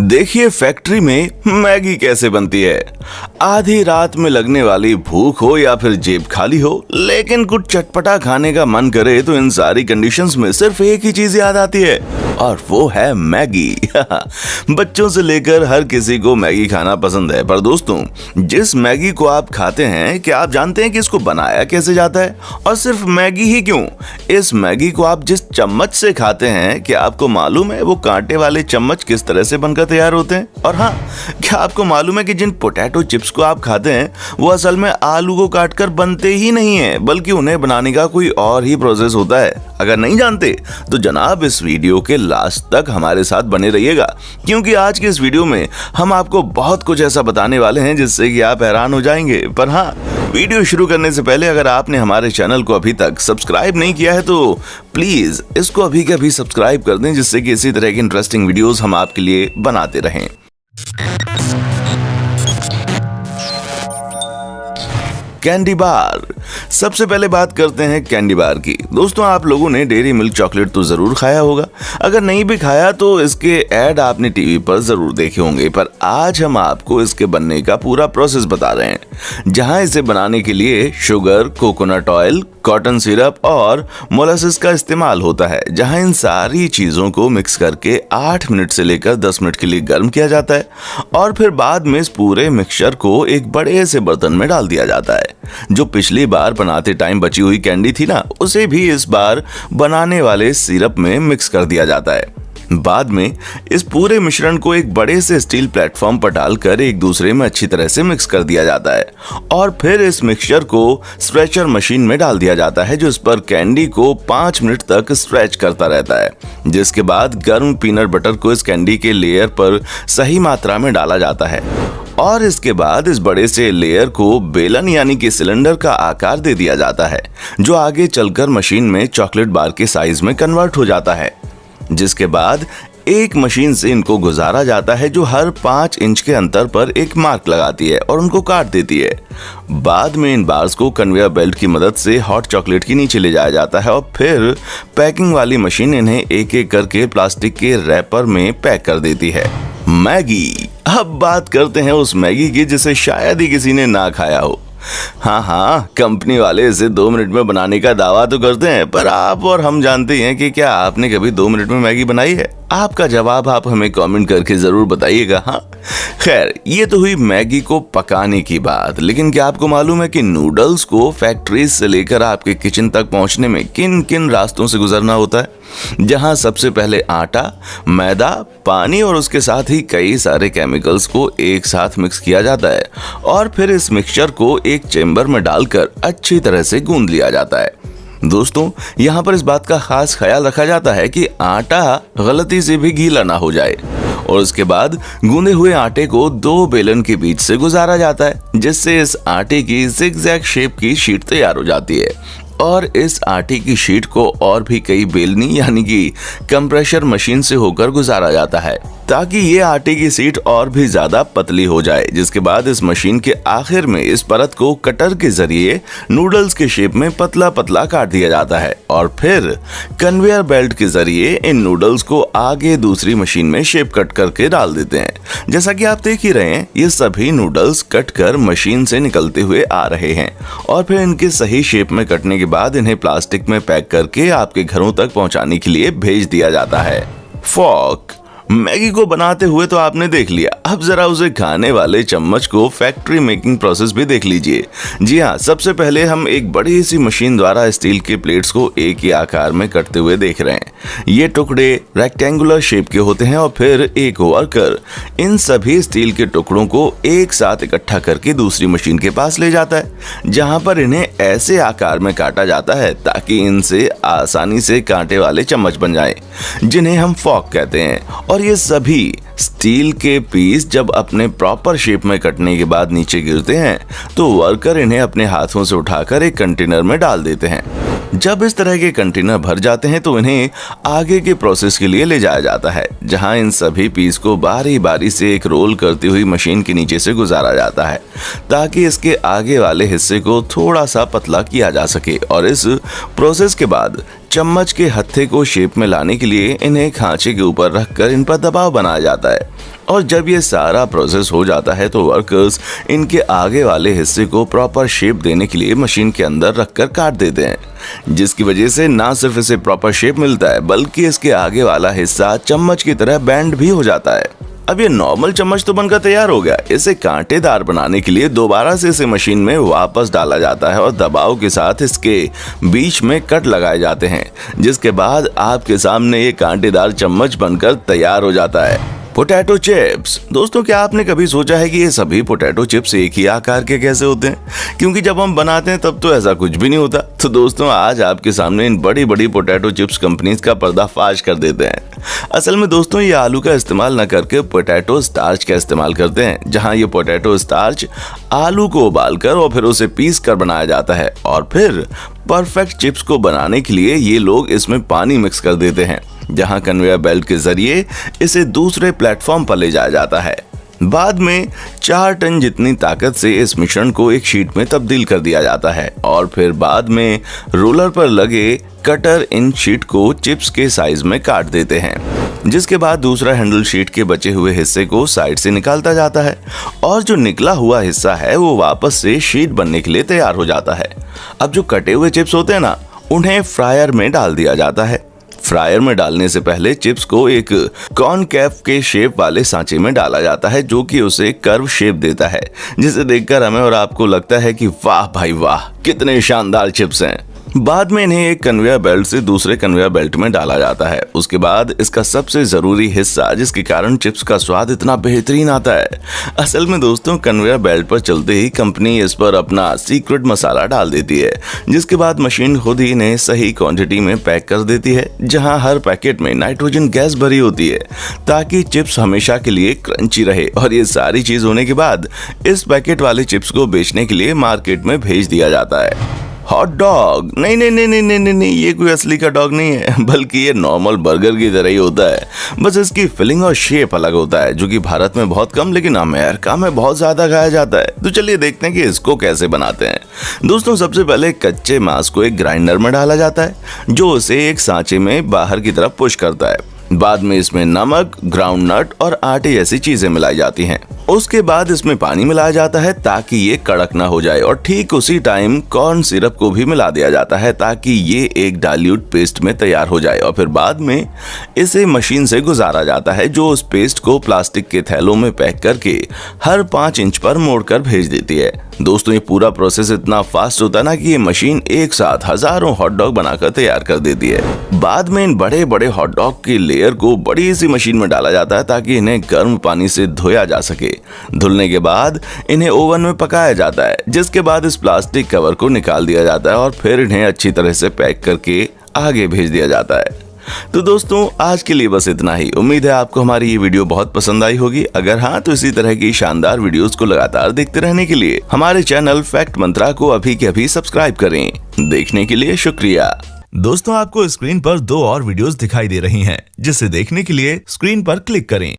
देखिए फैक्ट्री में मैगी कैसे बनती है। आधी रात में लगने वाली भूख हो या फिर जेब खाली हो, लेकिन कुछ चटपटा खाने का मन करे तो इन सारी कंडीशंस में सिर्फ एक ही चीज याद आती है और वो है मैगी। बच्चों से लेकर हर किसी को मैगी खाना पसंद है, पर दोस्तों जिस मैगी को आप खाते हैं, क्या आप जानते हैं कि इसको बनाया कैसे जाता है? और सिर्फ मैगी ही क्यों, इस मैगी को आप जिस चम्मच से खाते हैं, क्या आपको मालूम है वो कांटे वाले चम्मच किस तरह से बनकर तैयार होते हैं? और हाँ, क्या आपको मालूम है कि जिन पोटैटो चिप्स को आप खाते हैं वो असल में आलू को काटकर बनते ही नहीं है, बल्कि उन्हें बनाने का कोई और ही प्रोसेस होता है? अगर नहीं जानते तो जनाब इस वीडियो के लास्ट तक हमारे साथ बने रहिएगा, क्योंकि आज के इस वीडियो में हम आपको बहुत कुछ ऐसा बताने वाले हैं जिससे कि आप हैरान हो जाएंगे। पर हाँ, वीडियो शुरू करने से पहले अगर आपने हमारे चैनल को अभी तक सब्सक्राइब नहीं किया है तो प्लीज इसको अभी के अभी सब्सक्राइब कर दें, जिससे कि इसी तरह की इंटरेस्टिंग वीडियोस हम आपके लिए बनाते रहें। Candy bar. सबसे पहले बात करते हैं कैंडी बार की। दोस्तों आप लोगों ने डेयरी मिल्क चॉकलेट तो जरूर खाया होगा, अगर नहीं भी खाया तो इसके ऐड आपने टीवी पर जरूर देखे होंगे। पर आज हम आपको इसके बनने का पूरा प्रोसेस बता रहे हैं, जहां इसे बनाने के लिए sugar, coconut oil, cotton syrup और मोलासिस का इस्तेमाल होता है। जहां इन सारी चीजों को मिक्स करके 8 मिनट से लेकर 10 मिनट के लिए गर्म किया जाता है और फिर बाद में इस पूरे मिक्सचर को एक बड़े से बर्तन में डाल दिया जाता है। जो पिछली बार बनाते टाइम बची हुई कैंडी थी ना, उसे भी इस बार बनाने वाले सिरप में मिक्स कर दिया जाता है। बाद में इस पूरे मिश्रण को एक बड़े से स्टील प्लेटफॉर्म पर डालकर एक दूसरे में अच्छी तरह से मिक्स कर दिया जाता है और फिर इस मिक्सचर को स्ट्रेचर मशीन में डाल दिया जाता है, जो इस पर कैंडी को 5 मिनट तक स्ट्रेच करता रहता है। जिसके बाद गर्म पीनट बटर को इस कैंडी के लेयर पर सही मात्रा में डाला जाता है और इसके बाद इस बड़े से लेयर को बेलन यानी कि सिलेंडर का आकार दे दिया जाता है, जो आगे चलकर मशीन में चॉकलेट बार के साइज में कन्वर्ट हो जाता है। जिसके बाद एक मशीन से इनको गुजारा जाता है, जो हर 5 इंच के अंतर पर एक मार्क लगाती है और उनको काट देती है। बाद में इन बार्स को कन्वेयर बेल्ट की मदद से हॉट चॉकलेट के नीचे ले जाया जाता है और फिर पैकिंग वाली मशीन इन्हें एक एक करके प्लास्टिक के रैपर में पैक कर देती है। मैगी। अब बात करते हैं उस मैगी की जिसे शायद ही किसी ने ना खाया हो। हाँ, कंपनी वाले इसे 2 मिनट में बनाने का दावा तो करते हैं, पर आप और हम जानते हैं कि क्या आपने कभी 2 मिनट में मैगी बनाई है? आपका जवाब आप हमें कमेंट करके जरूर बताइएगा। हाँ, खैर ये तो हुई मैगी को पकाने की बात, लेकिन क्या आपको मालूम है कि नूडल्स को फैक्ट्रीज से लेकर आपके किचन तक पहुंचने में किन किन रास्तों से गुजरना होता है? जहां सबसे पहले आटा, मैदा, पानी और उसके साथ ही कई सारे केमिकल्स को एक साथ मिक्स किया जाता है और फिर इस मिक्सचर को एक चेम्बर में डालकर अच्छी तरह से गूंद लिया जाता है। दोस्तों यहाँ पर इस बात का खास ख्याल रखा जाता है कि आटा गलती से भी गीला ना हो जाए और उसके बाद गूंदे हुए आटे को 2 बेलन के बीच से गुजारा जाता है, जिससे इस आटे की जिगजैग शेप की शीट तैयार हो जाती है और इस आटे की शीट को और भी कई बेलनी यानी कि कंप्रेशर मशीन से होकर गुजारा जाता है, ताकि ये आटे की शीट और भी ज्यादा पतली हो जाए। जिसके बाद इस मशीन के आखिर में इस परत को कटर के जरिए नूडल्स के शेप में पतला पतला काट दिया जाता है और फिर कन्वेयर बेल्ट के जरिए इन नूडल्स को आगे दूसरी मशीन में शेप कट करके डाल देते हैं। जैसा कि आप देख ही रहे हैं, ये सभी नूडल्स कट कर मशीन से निकलते हुए आ रहे हैं और फिर इनके सही शेप में कटने के बाद इन्हें प्लास्टिक में पैक करके आपके घरों तक पहुंचाने के लिए भेज दिया जाता है। फॉर्क। मैगी को बनाते हुए तो आपने देख लिया, अब जरा उसे खाने वाले चम्मच को फैक्ट्री मेकिंग प्रोसेस भी देख लीजिए। जी हाँ, सबसे पहले हम एक बड़ी सी मशीन द्वारा स्टील के प्लेट्स को एक ही आकार में कटते हुए देख रहे हैं। ये टुकड़े रेक्टेंगुलर शेप के होते हैं और फिर एक वर्कर इन सभी स्टील के टुकड़ों को एक साथ इकट्ठा करके दूसरी मशीन के पास ले जाता है, जहां पर इन्हें ऐसे आकार में काटा जाता है ताकि इनसे आसानी से कांटे वाले चम्मच बन जाएं, जिन्हें हम फॉर्क कहते हैं। और ये सभी स्टील के पीस जब अपने प्रॉपर शेप में कटने के बाद नीचे गिरते हैं तो वर्कर इन्हें अपने हाथों से उठाकर एक कंटेनर में डाल देते हैं जब इस तरह के कंटेनर भर जाते हैं तो इन्हें आगे के प्रोसेस के लिए ले जाया जाता है, जहां इन सभी पीस को बारी बारी से एक रोल करती हुई मशीन के नीचे से गुजारा जाता है ताकि इसके आगे वाले हिस्से को थोड़ा सा पतला किया जा सके। और इस प्रोसेस के बाद चम्मच के हत्थे को शेप में लाने के लिए इन्हें खांचे के ऊपर रखकर इन पर दबाव बनाया जाता है। और जब ये सारा प्रोसेस हो जाता है तो वर्कर्स इनके आगे वाले हिस्से को प्रॉपर शेप देने के लिए मशीन के अंदर रखकर काट देते हैं, जिसकी वजह से ना सिर्फ इसे प्रॉपर शेप मिलता है बल्कि इसके आगे वाला हिस्सा चम्मच की तरह बैंड भी हो जाता है। अब ये नॉर्मल चम्मच तो बनकर तैयार हो गया, इसे कांटेदार बनाने के लिए दोबारा से इसे मशीन में वापस डाला जाता है और दबाव के साथ इसके बीच में कट लगाए जाते हैं, जिसके बाद आपके सामने ये कांटेदार चम्मच बनकर तैयार हो जाता है। Potato chips. दोस्तों, क्या आपने कभी सोचा है कि ये सभी पोटैटो चिप्स एक ही आकार के कैसे होते हैं? क्योंकि जब हम बनाते हैं तब तो ऐसा कुछ भी नहीं होता। तो दोस्तों, आज आपके सामने इन बड़ी बड़ी पोटैटो चिप्स कंपनीज का पर्दाफाश कर देते हैं। असल में दोस्तों, ये आलू का इस्तेमाल न करके पोटैटो स्टार्च का इस्तेमाल करते हैं, जहां ये पोटैटो स्टार्च आलू को उबालकर और फिर उसे पीस कर बनाया जाता है और फिर परफेक्ट चिप्स को बनाने के लिए ये लोग इसमें पानी मिक्स कर देते हैं, जहां कन्वेयर बेल्ट के जरिए इसे दूसरे प्लेटफॉर्म पर ले जाया जाता है। बाद में 4 टन जितनी ताकत से इस मिश्रण को एक शीट में तब्दील कर दिया जाता है और फिर बाद में रोलर पर लगे कटर इन शीट को चिप्स के साइज में काट देते हैं, जिसके बाद दूसरा हैंडल शीट के बचे हुए हिस्से को साइड से निकालता जाता है और जो निकला हुआ हिस्सा है वो वापस से शीट बनने के लिए तैयार हो जाता है। अब जो कटे हुए चिप्स होते हैं ना, उन्हें फ्रायर में डाल दिया जाता है। फ्रायर में डालने से पहले चिप्स को एक कॉनकेव के शेप वाले सांचे में डाला जाता है, जो कि उसे कर्व शेप देता है, जिसे देखकर हमें और आपको लगता है कि वाह भाई वाह, कितने शानदार चिप्स हैं। बाद में इन्हें एक कन्वेयर बेल्ट से दूसरे कन्वेयर बेल्ट में डाला जाता है। उसके बाद इसका सबसे जरूरी हिस्सा, जिसके कारण चिप्स का स्वाद इतना बेहतरीन आता है। असल में दोस्तों, कन्वेयर बेल्ट पर चलते ही कंपनी इस पर अपना सीक्रेट मसाला डाल देती है, जिसके बाद मशीन खुद ही इन्हें सही क्वांटिटी में पैक कर देती है, जहां हर पैकेट में नाइट्रोजन गैस भरी होती है ताकि चिप्स हमेशा के लिए क्रंची रहे। और ये सारी चीज होने के बाद इस पैकेट वाले चिप्स को बेचने के लिए मार्केट में भेज दिया जाता है। Hot dog. नहीं नहीं नहीं नहीं नहीं नहीं, ये कोई असली का डॉग नहीं है, बल्कि ये नॉर्मल बर्गर की तरह ही होता है, बस इसकी फिलिंग और शेप अलग होता है, जो कि भारत में बहुत कम लेकिन अमेरिका में बहुत ज्यादा खाया जाता है। तो चलिए देखते हैं कि इसको कैसे बनाते हैं। दोस्तों, सबसे पहले कच्चे मांस को एक ग्राइंडर में डाला जाता है, जो उसे एक सांचे में बाहर की तरफ पुश करता है। बाद में इसमें नमक, ग्राउंड नट और आटे जैसी चीजें मिलाई जाती हैं। उसके बाद इसमें पानी मिलाया जाता है ताकि ये कड़क ना हो जाए, और ठीक उसी टाइम कॉर्न सिरप को भी मिला दिया जाता है ताकि ये एक डाइल्यूट पेस्ट में तैयार हो जाए। और फिर बाद में इसे मशीन से गुजारा जाता है, जो उस पेस्ट को प्लास्टिक के थैलों में पैक करके हर 5 इंच पर मोड़कर भेज देती है। दोस्तों, ये पूरा प्रोसेस इतना फास्ट होता है ना कि ये मशीन एक साथ हजारों हॉट डॉग बनाकर तैयार कर देती है। बाद में इन बड़े बड़े हॉट डॉग की लेयर को बड़ी सी मशीन में डाला जाता है ताकि इन्हें गर्म पानी से धोया जा सके। धुलने के बाद इन्हें ओवन में पकाया जाता है, जिसके बाद इस प्लास्टिक कवर को निकाल दिया जाता है और फिर इन्हें अच्छी तरह से पैक करके आगे भेज दिया जाता है। तो दोस्तों, आज के लिए बस इतना ही। उम्मीद है आपको हमारी ये वीडियो बहुत पसंद आई होगी। अगर हाँ, तो इसी तरह की शानदार वीडियोस को लगातार देखते रहने के लिए हमारे चैनल फैक्ट मंत्रा को अभी के अभी सब्सक्राइब करें। देखने के लिए शुक्रिया। दोस्तों, आपको स्क्रीन पर 2 और वीडियोस दिखाई दे रही हैं, जिसे देखने के लिए स्क्रीन पर क्लिक करें।